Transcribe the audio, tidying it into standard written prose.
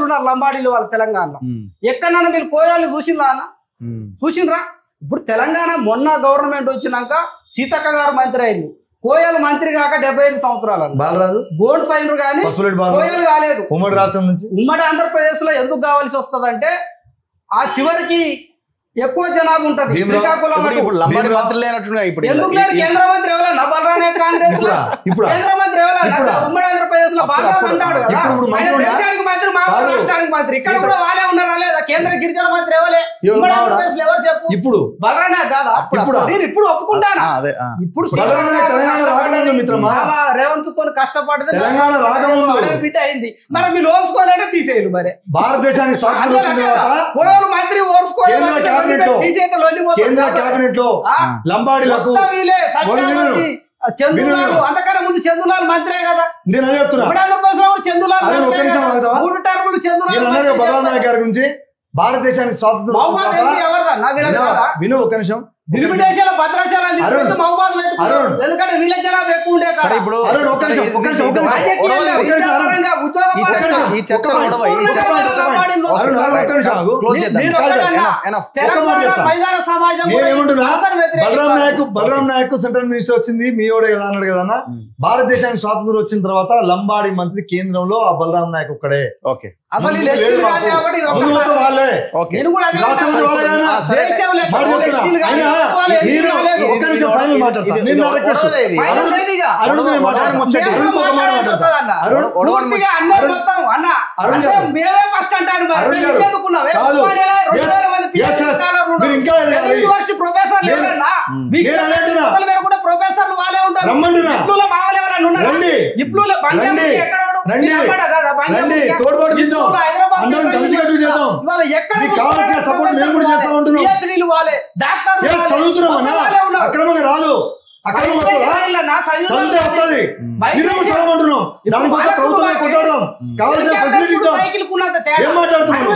ఉన్నారు లంబాడీలు వాళ్ళు తెలంగాణలో. ఎక్కడన్నా మీరు కోయాలు చూసిండ్రా అన్న? చూసిండ్రా? ఇప్పుడు తెలంగాణ మొన్న గవర్నమెంట్ వచ్చినాక సీతక్క గారు మంత్రి అయింది. కోయలు మంత్రి కాక 75 సంవత్సరాలు బాలరాజు గోల్డ్ సైన్లు కానీ కోయలు కాలేదు. ఉమ్మడి రాష్ట్రం నుంచి ఉమ్మడి ఆంధ్రప్రదేశ్ లో ఎందుకు కావాల్సి వస్తుంది అంటే ఆ చివరికి ఎక్కువ జనాభా ఉంటది. శ్రీకాకుళం ఎందుకు లేడు? కేంద్ర మంత్రి ఎవరన్నా బలరానే కాంగ్రెస్ కేంద్ర మంత్రి ఎవరన్నా ఉమ్మడి ఆంధ్రప్రదేశ్ లో బాలరాజు అంటాడు కదా, ఆయన దేశానికి మంత్రి మా రాష్ట్రానికి మంత్రి. ఇక్కడ కూడా వాళ్ళే ఉన్నారా లేదా? కేంద్ర గిరిజన మంత్రి ఎవరే ఉమ్మడి ఆంధ్రప్రదేశ్ లో? ఎవరు చెప్పు? ఇప్పుడు బలరానే కాదా? నేను ఇప్పుడు ఒప్పుకుంటాను. ఇప్పుడు రేవంత్ తో కష్టపడితే బిడ్డ అయింది. మరి మీరు ఓర్చుకోవాలంటే తీసేయాలి. మరి భారతదేశానికి మంత్రి ఓర్చుకోవాలి. కేంద్ర కేబినెట్ లో లంబాడీలకు చంద్రులాల్ అంతకన్నా ముందు చంద్రులాల్ మంత్రే కదా. నేను చెప్తున్నా చంద్రులాల్ 3 టర్ములు చంద్రులాల్ బలరాం నాయక్ గారి గురించి భారతదేశానికి స్వాతంత్రం విను ఒక నిమిషం. విలువిదేశాల భద్రాచలం ఎందుకంటే వీళ్ళ జనాభా ఎక్కువ ఉండే బలరాం నాయక్ సెంట్రల్ మినిస్టర్ వచ్చింది మీడే కదా అన్నాడు కదా అన్న. భారతదేశానికి స్వాతంత్రం వచ్చిన తర్వాత లంబాడి మంత్రి కేంద్రంలో ఆ బలరాం నాయక్ ఒక్కడే. అసలు వాళ్ళే మేమే ఫస్ట్ అంటాడు. ప్రొఫెసర్లు వాళ్ళే ఉంటారు. ఇప్పుడు అక్రమంగా రాదు. సైకిల్ ఏం మాట్లాడుతున్నాడు?